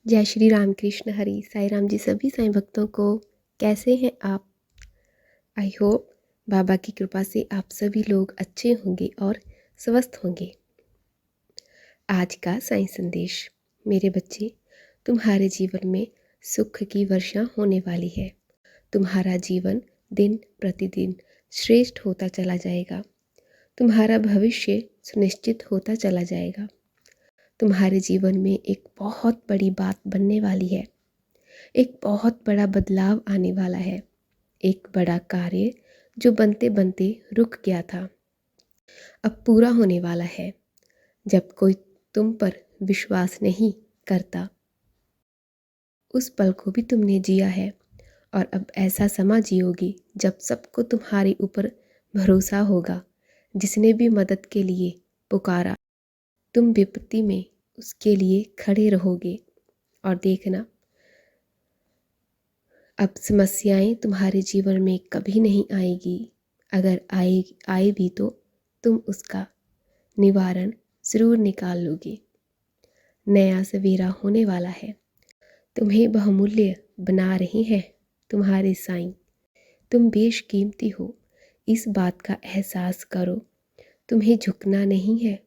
जय श्री राम कृष्ण हरि साईं राम जी। सभी साईं भक्तों को कैसे हैं आप? आई होप बाबा की कृपा से आप सभी लोग अच्छे होंगे और स्वस्थ होंगे। आज का साईं संदेश। मेरे बच्चे, तुम्हारे जीवन में सुख की वर्षा होने वाली है। तुम्हारा जीवन दिन प्रतिदिन श्रेष्ठ होता चला जाएगा। तुम्हारा भविष्य सुनिश्चित होता चला जाएगा। तुम्हारे जीवन में एक बहुत बड़ी बात बनने वाली है। एक बहुत बड़ा बदलाव आने वाला है। एक बड़ा कार्य जो बनते बनते रुक गया था, अब पूरा होने वाला है। जब कोई तुम पर विश्वास नहीं करता, उस पल को भी तुमने जिया है और अब ऐसा समा जियोगी जब सबको तुम्हारे ऊपर भरोसा होगा। जिसने भी मदद के लिए पुकारा, तुम विपत्ति में उसके लिए खड़े रहोगे। और देखना, अब समस्याएं तुम्हारे जीवन में कभी नहीं आएगी। अगर आए भी तो तुम उसका निवारण ज़रूर निकाल लोगे। नया सवेरा होने वाला है। तुम्हें बहुमूल्य बना रहे हैं तुम्हारे साईं। तुम बेशकीमती हो, इस बात का एहसास करो। तुम्हें झुकना नहीं है,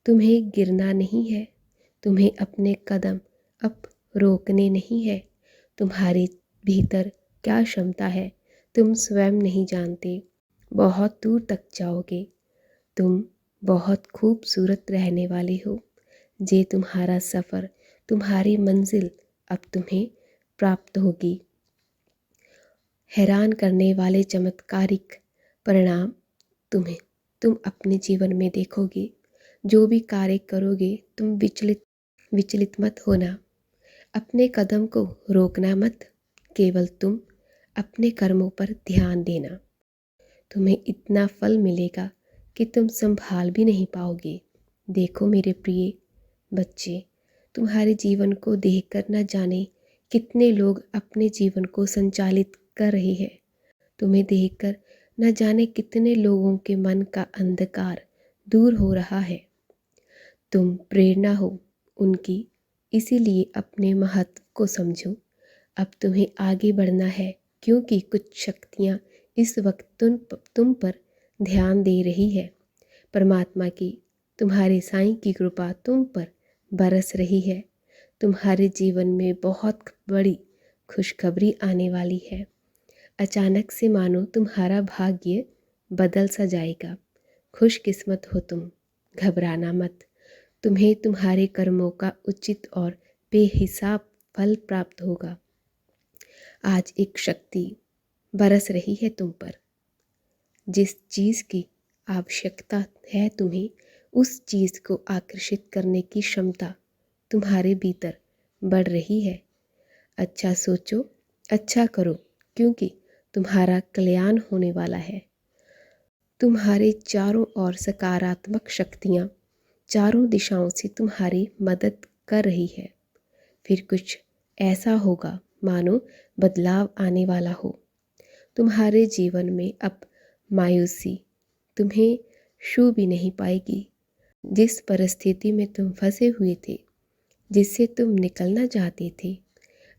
तुम्हें गिरना नहीं है, तुम्हें अपने कदम अब रोकने नहीं है। तुम्हारे भीतर क्या क्षमता है तुम स्वयं नहीं जानते। बहुत दूर तक जाओगे। तुम बहुत खूबसूरत रहने वाले हो। जे तुम्हारा सफ़र, तुम्हारी मंजिल अब तुम्हें प्राप्त होगी। हैरान करने वाले चमत्कारिक परिणाम तुम अपने जीवन में देखोगे। जो भी कार्य करोगे, तुम विचलित मत होना। अपने कदम को रोकना मत। केवल तुम अपने कर्मों पर ध्यान देना। तुम्हें इतना फल मिलेगा कि तुम संभाल भी नहीं पाओगे। देखो मेरे प्रिय बच्चे, तुम्हारे जीवन को देखकर न जाने कितने लोग अपने जीवन को संचालित कर रहे हैं। तुम्हें देखकर न जाने कितने लोगों के मन का अंधकार दूर हो रहा है। तुम प्रेरणा हो उनकी, इसीलिए अपने महत्व को समझो। अब तुम्हें आगे बढ़ना है, क्योंकि कुछ शक्तियाँ इस वक्त तुम पर ध्यान दे रही है। परमात्मा की, तुम्हारे साईं की कृपा तुम पर बरस रही है। तुम्हारे जीवन में बहुत बड़ी खुशखबरी आने वाली है। अचानक से मानो तुम्हारा भाग्य बदल सा जाएगा। खुशकिस्मत हो तुम, घबराना मत। तुम्हें तुम्हारे कर्मों का उचित और बेहिसाब फल प्राप्त होगा। आज एक शक्ति बरस रही है तुम पर। जिस चीज़ की आवश्यकता है तुम्हें, उस चीज़ को आकर्षित करने की क्षमता तुम्हारे भीतर बढ़ रही है। अच्छा सोचो, अच्छा करो, क्योंकि तुम्हारा कल्याण होने वाला है। तुम्हारे चारों ओर सकारात्मक शक्तियाँ चारों दिशाओं से तुम्हारी मदद कर रही है। फिर कुछ ऐसा होगा मानो बदलाव आने वाला हो। तुम्हारे जीवन में अब मायूसी तुम्हें छू भी नहीं पाएगी। जिस परिस्थिति में तुम फंसे हुए थे, जिससे तुम निकलना चाहते थे,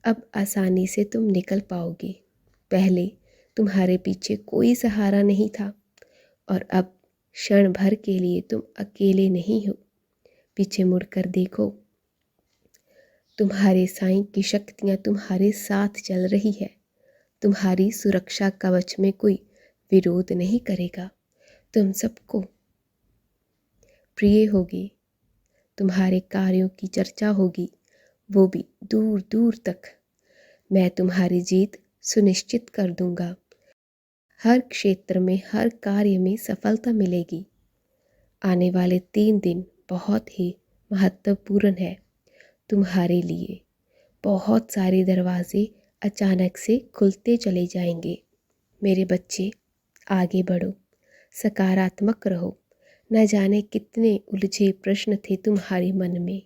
अब आसानी से तुम निकल पाओगे। पहले तुम्हारे पीछे कोई सहारा नहीं था और अब क्षण भर के लिए तुम अकेले नहीं हो। पीछे मुड़कर देखो, तुम्हारे साईं की शक्तियाँ तुम्हारे साथ चल रही है। तुम्हारी सुरक्षा कवच में कोई विरोध नहीं करेगा। तुम सबको प्रिय होगी। तुम्हारे कार्यों की चर्चा होगी, वो भी दूर दूर तक। मैं तुम्हारी जीत सुनिश्चित कर दूंगा। हर क्षेत्र में, हर कार्य में सफलता मिलेगी। आने वाले 3 दिन बहुत ही महत्वपूर्ण है तुम्हारे लिए। बहुत सारे दरवाजे अचानक से खुलते चले जाएंगे। मेरे बच्चे, आगे बढ़ो, सकारात्मक रहो। न जाने कितने उलझे प्रश्न थे तुम्हारे मन में,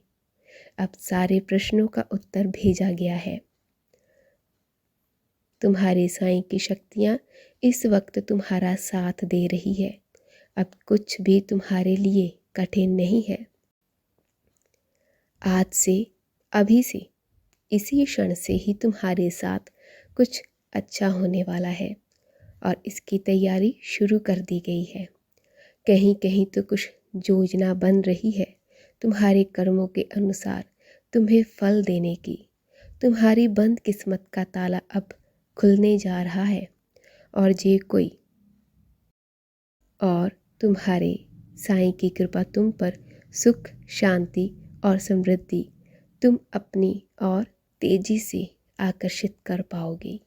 अब सारे प्रश्नों का उत्तर भेजा गया है। तुम्हारे साईं की शक्तियाँ इस वक्त तुम्हारा साथ दे रही है। अब कुछ भी तुम्हारे लिए कठिन नहीं है। आज से, अभी से इसी क्षण से ही तुम्हारे साथ कुछ अच्छा होने वाला है और इसकी तैयारी शुरू कर दी गई है। कहीं कहीं तो कुछ योजना बन रही है तुम्हारे कर्मों के अनुसार तुम्हें फल देने की। तुम्हारी बंद किस्मत का ताला अब खुलने जा रहा है और जे कोई और तुम्हारे साईं की कृपा तुम पर सुख, शांति और समृद्धि तुम अपनी और तेजी से आकर्षित कर पाओगे।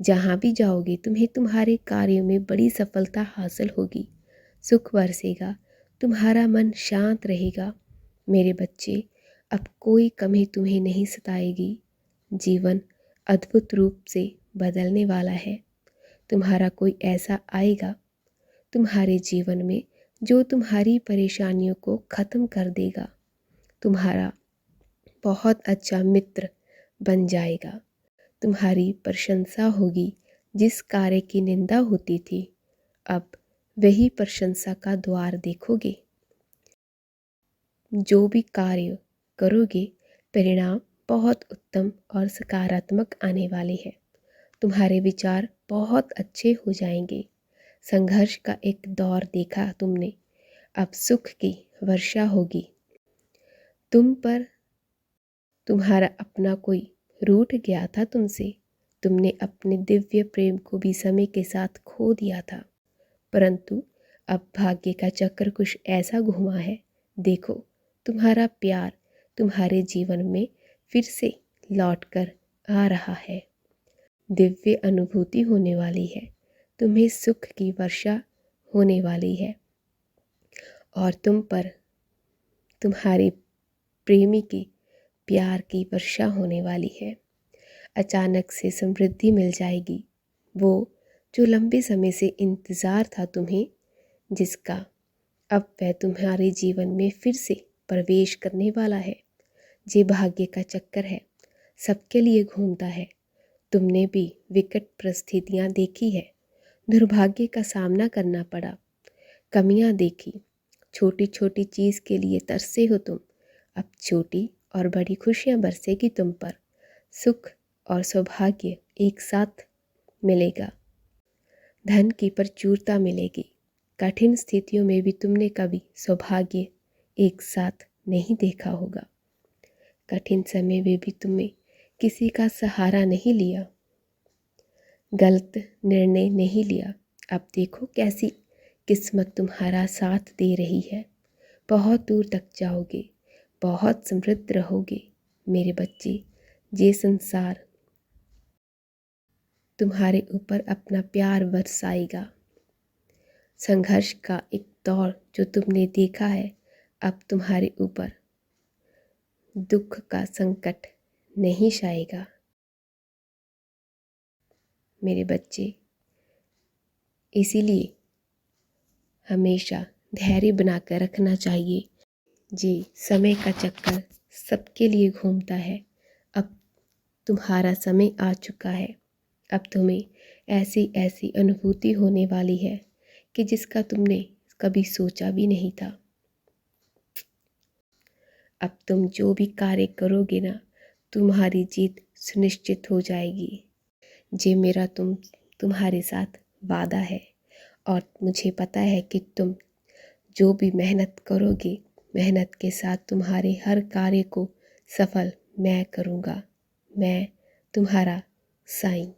जहाँ भी जाओगे तुम्हें तुम्हारे कार्यों में बड़ी सफलता हासिल होगी, सुख बरसेगा, तुम्हारा मन शांत रहेगा। मेरे बच्चे, अब कोई कमी तुम्हें नहीं सताएगी। जीवन अद्भुत रूप से बदलने वाला है। तुम्हारा कोई ऐसा आएगा तुम्हारे जीवन में जो तुम्हारी परेशानियों को ख़त्म कर देगा। तुम्हारा बहुत अच्छा मित्र बन जाएगा। तुम्हारी प्रशंसा होगी। जिस कार्य की निंदा होती थी, अब वही प्रशंसा का द्वार देखोगे। जो भी कार्य करोगे परिणाम बहुत उत्तम और सकारात्मक आने वाले हैं। तुम्हारे विचार बहुत अच्छे हो जाएंगे। संघर्ष का एक दौर देखा तुमने, अब सुख की वर्षा होगी तुम पर। तुम्हारा अपना कोई रूठ गया था तुमसे, तुमने अपने दिव्य प्रेम को भी समय के साथ खो दिया था, परंतु अब भाग्य का चक्र कुछ ऐसा घुमा है। देखो, तुम्हारा प्यार तुम्हारे जीवन में फिर से लौट कर आ रहा है। दिव्य अनुभूति होने वाली है। तुम्हें सुख की वर्षा होने वाली है और तुम पर तुम्हारे प्रेमी की प्यार की वर्षा होने वाली है। अचानक से समृद्धि मिल जाएगी। वो जो लंबे समय से इंतज़ार था तुम्हें, जिसका अब वह तुम्हारे जीवन में फिर से प्रवेश करने वाला है। ये भाग्य का चक्कर है, सबके लिए घूमता है। तुमने भी विकट परिस्थितियाँ देखी है, दुर्भाग्य का सामना करना पड़ा, कमियाँ देखी, छोटी छोटी चीज़ के लिए तरसे हो तुम। अब छोटी और बड़ी खुशियाँ बरसेगी तुम पर। सुख और सौभाग्य एक साथ मिलेगा। धन की प्रचुरता मिलेगी। कठिन स्थितियों में भी तुमने कभी सौभाग्य एक साथ नहीं देखा होगा। कठिन समय में भी तुमने किसी का सहारा नहीं लिया, गलत निर्णय नहीं लिया। अब देखो कैसी किस्मत तुम्हारा साथ दे रही है। बहुत दूर तक जाओगे, बहुत समृद्ध रहोगे मेरे बच्चे। ये संसार तुम्हारे ऊपर अपना प्यार बरसाएगा। संघर्ष का एक दौर जो तुमने देखा है, अब तुम्हारे ऊपर दुख का संकट नहीं छाएगा मेरे बच्चे। इसीलिए हमेशा धैर्य बनाकर रखना चाहिए। जी, समय का चक्कर सबके लिए घूमता है। अब तुम्हारा समय आ चुका है। अब तुम्हें ऐसी ऐसी अनुभूति होने वाली है कि जिसका तुमने कभी सोचा भी नहीं था। अब तुम जो भी कार्य करोगे ना, तुम्हारी जीत सुनिश्चित हो जाएगी। ये मेरा तुम्हारे साथ वादा है और मुझे पता है कि तुम जो भी मेहनत करोगे, मेहनत के साथ तुम्हारे हर कार्य को सफल मैं करूँगा। मैं तुम्हारा साईं।